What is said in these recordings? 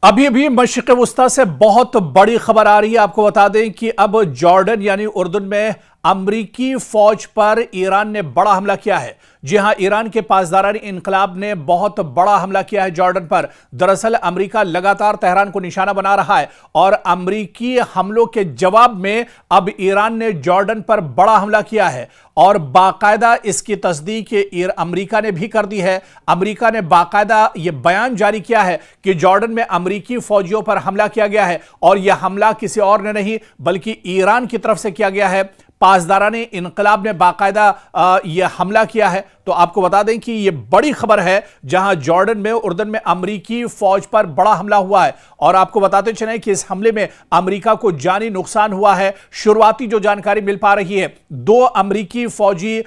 अभी अभी मशरिक़ वुस्ता से बहुत बड़ी खबर आ रही है। आपको बता दें कि अब जॉर्डन यानी उर्दन में अमरीकी फौज पर ईरान ने बड़ा हमला किया है। जी हां, ईरान के पासदारानी इनकलाब ने बहुत बड़ा हमला किया है जॉर्डन पर। दरअसल अमेरिका लगातार तेहरान को निशाना बना रहा है और अमरीकी हमलों के जवाब में अब ईरान ने जॉर्डन पर बड़ा हमला किया है और बाकायदा इसकी तस्दीक अमेरिका ने भी कर दी है। अमेरिका ने बाकायदा यह बयान जारी किया है कि जॉर्डन में अमरीकी फौजियों पर हमला किया गया है और यह हमला किसी और ने नहीं बल्कि ईरान की तरफ से किया गया है। पासदाराने इनकलाब ने बाकायदा यह हमला किया है। तो आपको बता दें कि यह बड़ी खबर है जहां जॉर्डन में उर्दन में अमरीकी फौज पर बड़ा हमला हुआ है और आपको बताते चलें कि इस हमले में अमरीका को जानी नुकसान हुआ है। शुरुआती जो जानकारी मिल पा रही है, दो अमरीकी फौजी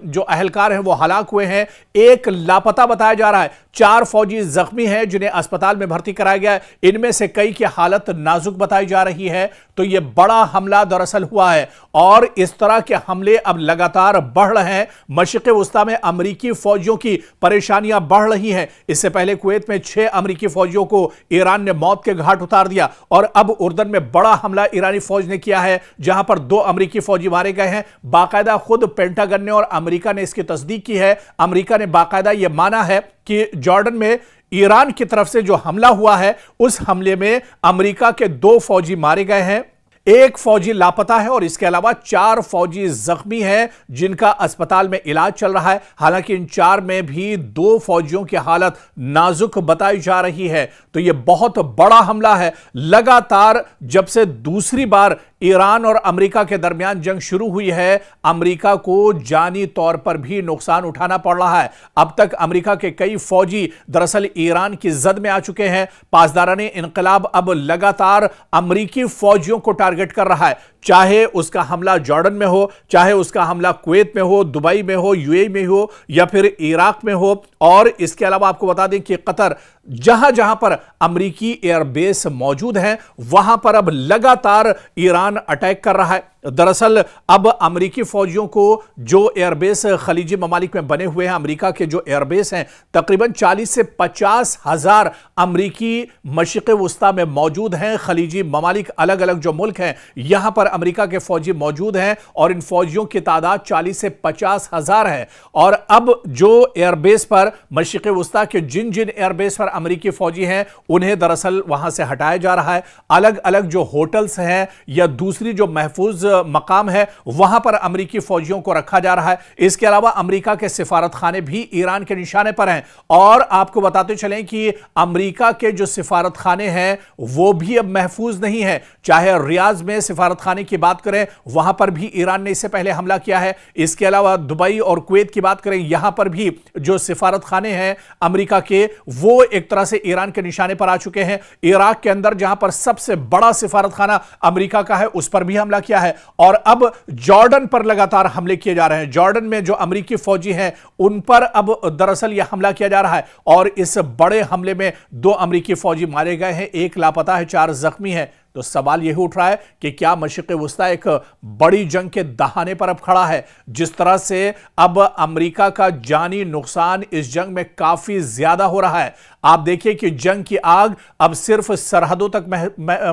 जो अहलकार हैं वो हलाक हुए हैं, एक लापता बताया जा रहा है, 4 फौजी जख्मी हैं जिन्हें अस्पताल में भर्ती कराया गया है। इनमें से कई की हालत नाजुक बताई जा रही है। तो यह बड़ा हमला दरअसल हुआ है और इस तरह के हमले अब लगातार बढ़ रहे हैं। मशरिक़ वुस्ता में अमरीकी फौजियों की परेशानियां बढ़ रही हैं। इससे पहले कुवैत में 6 अमरीकी फौजियों को ईरान ने मौत के घाट उतार दिया और अब उर्दन में बड़ा हमला ईरानी फौज ने किया है जहां पर 2 अमरीकी फौजी मारे गए हैं। बाकायदा खुद पेंटागन ने और अमरीका ने इसकी तस्दीक की है। अमरीका ने बाकायदा यह माना है कि जॉर्डन में ईरान की तरफ से जो हमला हुआ है उस हमले में अमरीका के 2 फौजी मारे गए हैं, 1 फौजी लापता है और इसके अलावा 4 फौजी जख्मी हैं जिनका अस्पताल में इलाज चल रहा है। हालांकि इन 4 में भी 2 फौजियों की हालत नाजुक बताई जा रही है। तो यह बहुत बड़ा हमला है। लगातार जब से दूसरी बार ईरान और अमेरिका के दरमियान जंग शुरू हुई है, अमेरिका को जानी तौर पर भी नुकसान उठाना पड़ रहा है। अब तक अमेरिका के कई फौजी दरअसल ईरान की जद में आ चुके हैं। पासदाराने इनकलाब अब लगातार अमेरिकी फौजियों को टारगेट कर रहा है, चाहे उसका हमला जॉर्डन में हो, चाहे उसका हमला कुवैत में हो, दुबई में हो, यूएई में हो या फिर इराक में हो। और इसके अलावा आपको बता दें कि कतर, जहां जहां पर अमेरिकी एयरबेस मौजूद हैं वहां पर अब लगातार ईरान अटैक कर रहा है। दरअसल अब अमेरिकी फौजियों को जो एयरबेस खलीजी ममालिक में बने हुए हैं, अमेरिका के जो एयरबेस हैं, तकरीबन 40 से 50 हजार अमेरिकी मशरिक़ वुस्ता में मौजूद हैं। खलीजी ममालिक अलग अलग जो मुल्क हैं यहां पर अमेरिका के फौजी मौजूद हैं और इन फौजियों की तादाद 40 से 50 हजार है। और अब जो एयरबेस पर मशरिक़ वुस्ता के जिन जिन एयरबेस पर अमेरिकी फौजी हैं उन्हें दरअसल वहां से हटाया जा रहा है। अलग अलग जो होटल्स हैं या दूसरी जो महफूज मकाम है वहां पर अमेरिकी फौजियों को रखा जा रहा है। इसके अलावा अमेरिका के सिफारत खाने भी ईरान के निशाने पर हैं और आपको बताते चलें कि अमेरिका के जो सिफारत खाने हैं वो भी अब महफूज नहीं है। चाहे रियाज में सिफारत खाने की बात करें, वहां पर भी ईरान ने इससे पहले हमला किया है। इसके अलावा दुबई और कुवैत की बात करें, यहां पर भी जो सिफारत खाने हैं अमेरिका के वो एक तरह से ईरान के निशाने पर आ चुके हैं। इराक के अंदर जहां पर सबसे बड़ा सिफारत खाना अमेरिका का है उस पर भी हमला किया है और अब जॉर्डन पर लगातार हमले किए जा रहे हैं। जॉर्डन में जो अमेरिकी फौजी हैं उन पर अब दरअसल यह हमला किया जा रहा है और इस बड़े हमले में 2 अमेरिकी फौजी मारे गए हैं, 1 लापता है, 4 जख्मी हैं। तो सवाल यह उठ रहा है कि क्या मशरिक़ वुस्ता एक बड़ी जंग के दहाने पर अब खड़ा है? जिस तरह से अब अमेरिका का जानी नुकसान इस जंग में काफी ज्यादा हो रहा है। आप देखिए कि जंग की आग अब सिर्फ सरहदों तक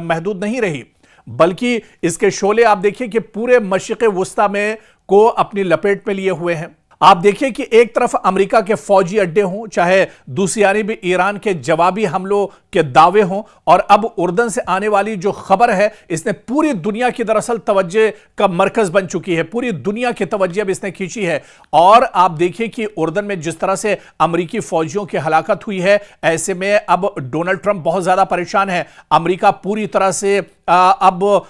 महदूद नहीं रही बल्कि इसके शोले आप देखिए कि पूरे मशरिक़ वुस्ता में को अपनी लपेट में लिए हुए हैं। आप देखिए कि एक तरफ अमेरिका के फौजी अड्डे हों, चाहे दूसरी यानी भी ईरान के जवाबी हमलों के दावे हों, और अब उर्दन से आने वाली जो खबर है इसने पूरी दुनिया की दरअसल तवज्जो का मरकज बन चुकी है। पूरी दुनिया की तवज्जो अब इसने खींची है और आप देखिए कि उर्दन में जिस तरह से अमेरिकी फौजियों की हलाकत हुई है, ऐसे में अब डोनाल्ड ट्रंप बहुत ज्यादा परेशान है। अमेरिका पूरी तरह से अब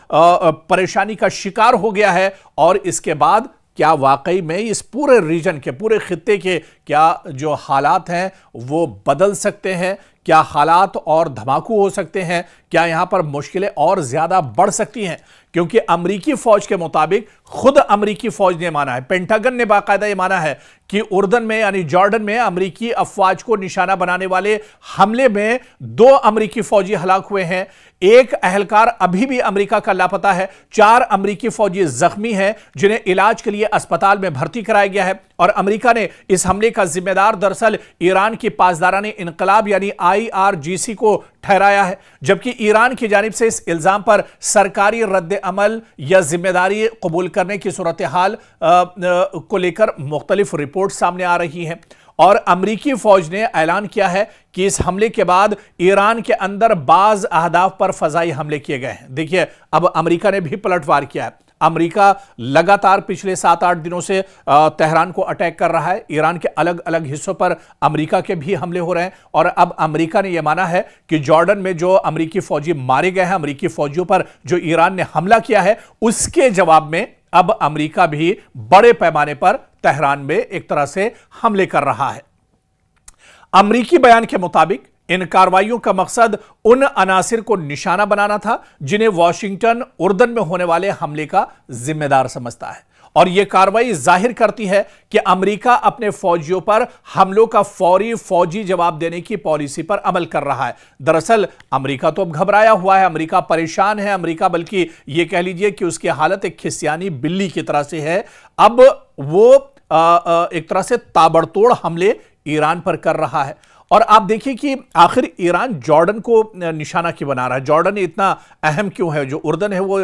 परेशानी का शिकार हो गया है और इसके बाद क्या वाकई में इस पूरे रीजन के, पूरे खित्ते के क्या जो हालात हैं वो बदल सकते हैं? क्या हालात और धमाकू हो सकते हैं? क्या यहां पर मुश्किलें और ज्यादा बढ़ सकती हैं? क्योंकि अमेरिकी फौज के मुताबिक, खुद अमेरिकी फौज ने माना है, पेंटागन ने बाकायदा ये माना है कि उर्दन में यानी जॉर्डन में अमेरिकी अफवाज को निशाना बनाने वाले हमले में 2 अमेरिकी फौजी हलाक हुए हैं, 1 अहलकार अभी भी अमेरिका का लापता है, 4 अमेरिकी फौजी जख्मी हैं जिन्हें इलाज के लिए अस्पताल में भर्ती कराया गया है। और अमेरिका ने इस हमले का जिम्मेदार दरअसल ईरान की पासदाराने इनकलाब यानी IRGC को ठहराया है, जबकि ईरान की जानिब से इस इल्जाम पर सरकारी रद्द अमल या जिम्मेदारी कबूल करने की सूरत हाल को लेकर मुख्तलिफ रिपोर्ट सामने आ रही हैं। और अमरीकी फौज ने ऐलान किया है कि इस हमले के बाद ईरान के अंदर बाज अहदाफ पर फजाई हमले किए गए हैं। देखिए, अब अमरीका ने भी पलटवार किया है। अमरीका लगातार पिछले 7-8 दिनों से तेहरान को अटैक कर रहा है। ईरान के अलग अलग हिस्सों पर अमरीका के भी हमले हो रहे हैं और अब अमरीका ने यह माना है कि जॉर्डन में जो अमरीकी फौजी मारे गए हैं, अमरीकी फौजियों पर जो ईरान ने हमला किया है, उसके जवाब में अब अमरीका भी बड़े पैमाने पर तेहरान में एक तरह से हमले कर रहा है। अमरीकी बयान के मुताबिक इन कार्रवाइयों का मकसद उन अनासिर को निशाना बनाना था जिन्हें वॉशिंगटन उर्दन में होने वाले हमले का जिम्मेदार समझता है, और यह कार्रवाई जाहिर करती है कि अमेरिका अपने फौजियों पर हमलों का फौरी फौजी जवाब देने की पॉलिसी पर अमल कर रहा है। दरअसल अमेरिका तो अब घबराया हुआ है, अमेरिका परेशान है, अमेरिका बल्कि यह कह लीजिए कि उसकी हालत एक खिसियानी बिल्ली की तरह से है। अब वो एक तरह से ताबड़तोड़ हमले ईरान पर कर रहा है। और आप देखिए कि आखिर ईरान जॉर्डन को निशाना क्यों बना रहा है, जॉर्डन इतना अहम क्यों है, जो उर्दन है वो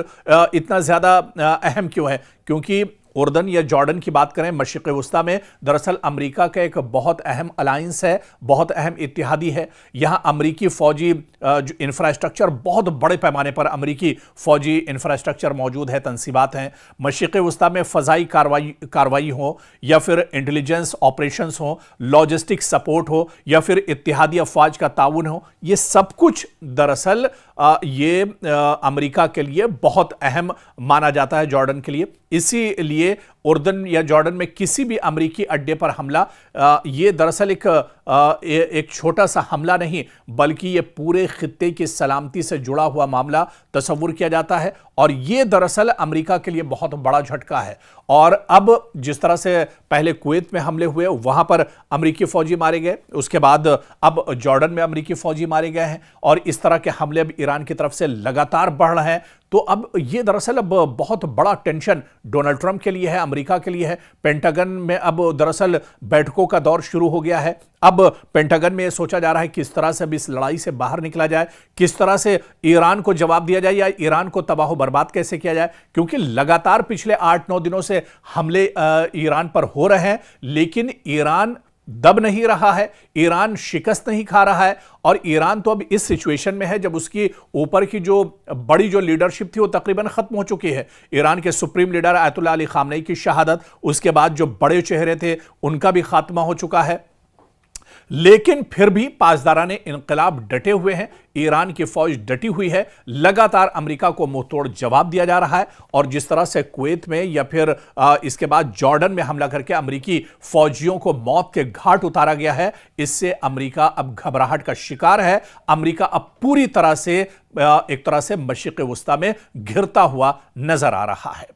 इतना ज्यादा अहम क्यों है? क्योंकि उर्दन या जॉर्डन की बात करें, मशरिक़ वुस्ता में दरअसल अमेरिका का एक बहुत अहम अलायंस है, बहुत अहम इत्तेहादी है। यहां अमेरिकी फौजी जो इंफ्रास्ट्रक्चर, बहुत बड़े पैमाने पर अमेरिकी फौजी इंफ्रास्ट्रक्चर मौजूद है, तंसीबात हैं। मशरिक़ वुस्ता में फ़ज़ाई कार्रवाई हो या फिर इंटेलिजेंस ऑपरेशंस हो, लॉजिस्टिक सपोर्ट हो या फिर इत्तेहादी अफवाज का ताउन हो, ये सब कुछ दरअसल ये अमेरिका के लिए बहुत अहम माना जाता है, जॉर्डन के लिए। इसीलिए उर्दन या जॉर्डन में किसी भी अमेरिकी अड्डे पर हमला ये दरअसल एक छोटा सा हमला नहीं, बल्कि ये पूरे खित्ते की सलामती से जुड़ा हुआ मामला तस्वुर किया जाता है। और ये दरअसल अमेरिका के लिए बहुत बड़ा झटका है। और अब जिस तरह से पहले कुवैत में हमले हुए, वहां पर अमेरिकी फौजी मारे गए, उसके बाद अब जॉर्डन में अमेरिकी फौजी मारे गए हैं, और इस तरह के हमले अब ईरान की तरफ से लगातार बढ़ रहे हैं। तो अब ये दरअसल अब बहुत बड़ा टेंशन डोनाल्ड ट्रंप के लिए है, अमेरिका के लिए है। पेंटागन में अब दरअसल बैठकों का दौर शुरू हो गया है। अब पेंटागन में यह सोचा जा रहा है किस तरह से अब इस लड़ाई से बाहर निकला जाए, किस तरह से ईरान को जवाब दिया जाए या ईरान को तबाह बर्बाद कैसे किया जाए। क्योंकि लगातार पिछले 8-9 दिनों से हमले ईरान पर हो रहे हैं, लेकिन ईरान दब नहीं रहा है, ईरान शिकस्त नहीं खा रहा है। और ईरान तो अब इस सिचुएशन में है जब उसकी ऊपर की जो बड़ी जो लीडरशिप थी वो तकरीबन खत्म हो चुकी है। ईरान के supreme leader Ayatollah Ali Khamenei की शहादत, उसके बाद जो बड़े चेहरे थे उनका भी खात्मा हो चुका है। लेकिन फिर भी पासदाराने इनकलाब डटे हुए हैं, ईरान की फौज डटी हुई है, लगातार अमेरिका को मुंहतोड़ जवाब दिया जा रहा है। और जिस तरह से कुवैत में या फिर इसके बाद जॉर्डन में हमला करके अमेरिकी फौजियों को मौत के घाट उतारा गया है, इससे अमेरिका अब घबराहट का शिकार है। अमेरिका अब पूरी तरह से एक तरह से मशरिक़ वुस्ता में घिरता हुआ नजर आ रहा है।